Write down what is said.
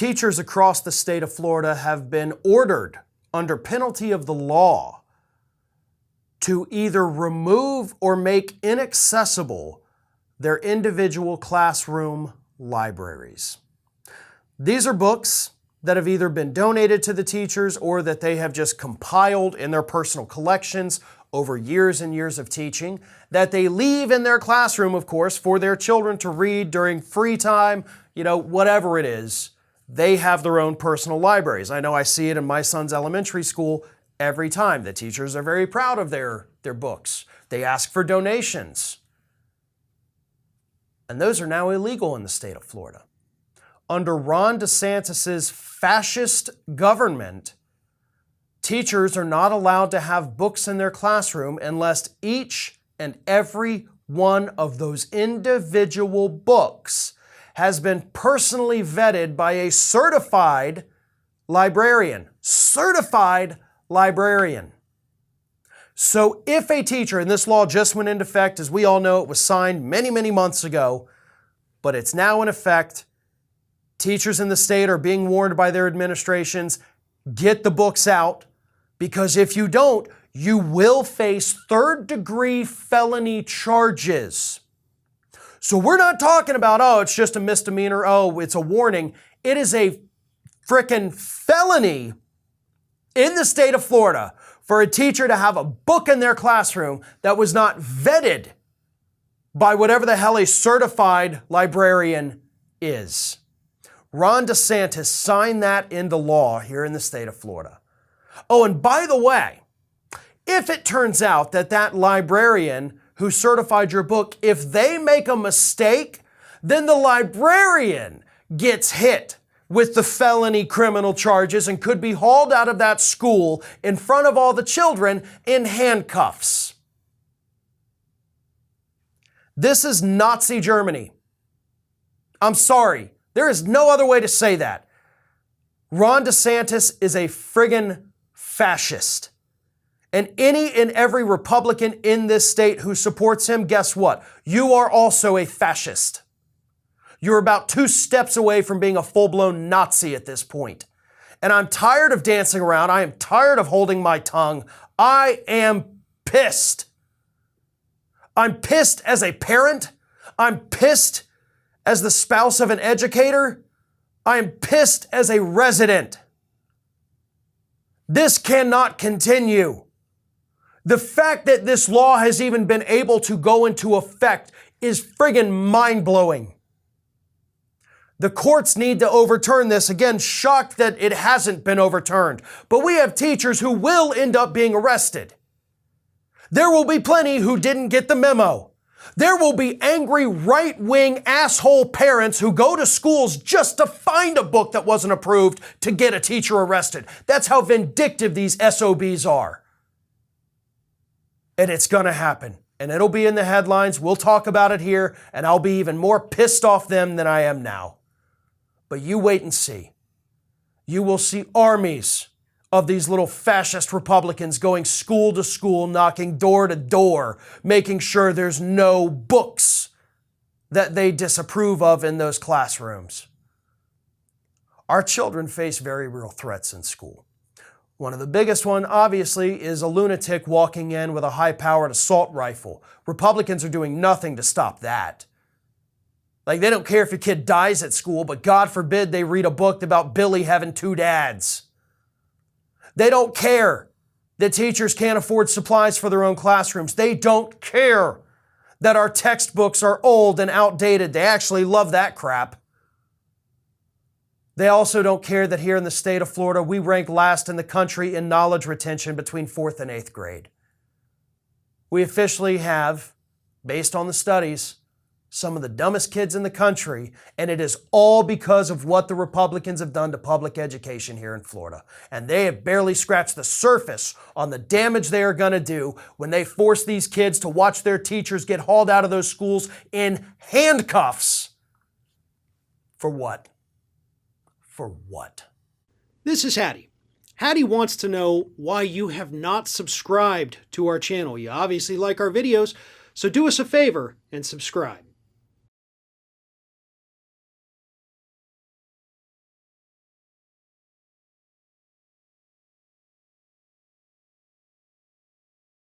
teachers across the state of Florida have been ordered, under penalty of the law, to either remove or make inaccessible their individual classroom libraries. These are books that have either been donated to the teachers or that they have just compiled in their personal collections over years and years of teaching, that they leave in their classroom, of course, for their children to read during free time, whatever it is. They have their own personal libraries. I know I see it in my son's elementary school every time. The teachers are very proud of their books. They ask for donations. And those are now illegal in the state of Florida. Under Ron DeSantis' fascist government, teachers are not allowed to have books in their classroom unless each and every one of those individual books has been personally vetted by a certified librarian. Certified librarian. So if a teacher, and this law just went into effect, as we all know, it was signed many, many months ago, but it's now in effect. Teachers in the state are being warned by their administrations, get the books out, because if you don't, you will face third-degree felony charges. So we're not talking about, it's just a misdemeanor, it's a warning. It is a frickin' felony in the state of Florida for a teacher to have a book in their classroom that was not vetted by whatever the hell a certified librarian is. Ron DeSantis signed that into law here in the state of Florida. Oh, and by the way, if it turns out that that librarian who certified your book, if they make a mistake, then the librarian gets hit with the felony criminal charges and could be hauled out of that school in front of all the children in handcuffs. This is Nazi Germany. I'm sorry. There is no other way to say that. Ron DeSantis is a friggin' fascist. And any and every Republican in this state who supports him, guess what? You are also a fascist. You're about 2 steps away from being a full-blown Nazi at this point. And I'm tired of dancing around. I am tired of holding my tongue. I am pissed. I'm pissed as a parent. I'm pissed as the spouse of an educator. I am pissed as a resident. This cannot continue. The fact that this law has even been able to go into effect is friggin' mind-blowing. The courts need to overturn this. Again, shocked that it hasn't been overturned. But we have teachers who will end up being arrested. There will be plenty who didn't get the memo. There will be angry right-wing asshole parents who go to schools just to find a book that wasn't approved to get a teacher arrested. That's how vindictive these SOBs are. And it's going to happen. And it'll be in the headlines. We'll talk about it here. And I'll be even more pissed off them than I am now. But you wait and see. You will see armies of these little fascist Republicans going school to school, knocking door to door, making sure there's no books that they disapprove of in those classrooms. Our children face very real threats in school. One of the biggest one, obviously, is a lunatic walking in with a high-powered assault rifle. Republicans are doing nothing to stop that. Like, they don't care if your kid dies at school, but God forbid they read a book about Billy having 2 dads. They don't care that teachers can't afford supplies for their own classrooms. They don't care that our textbooks are old and outdated. They actually love that crap. They also don't care that here in the state of Florida, we rank last in the country in knowledge retention between 4th and 8th grade. We officially have, based on the studies, some of the dumbest kids in the country, and it is all because of what the Republicans have done to public education here in Florida. And they have barely scratched the surface on the damage they are going to do when they force these kids to watch their teachers get hauled out of those schools in handcuffs. For what? For what? This is Hattie. Hattie wants to know why you have not subscribed to our channel. You obviously like our videos, so do us a favor and subscribe.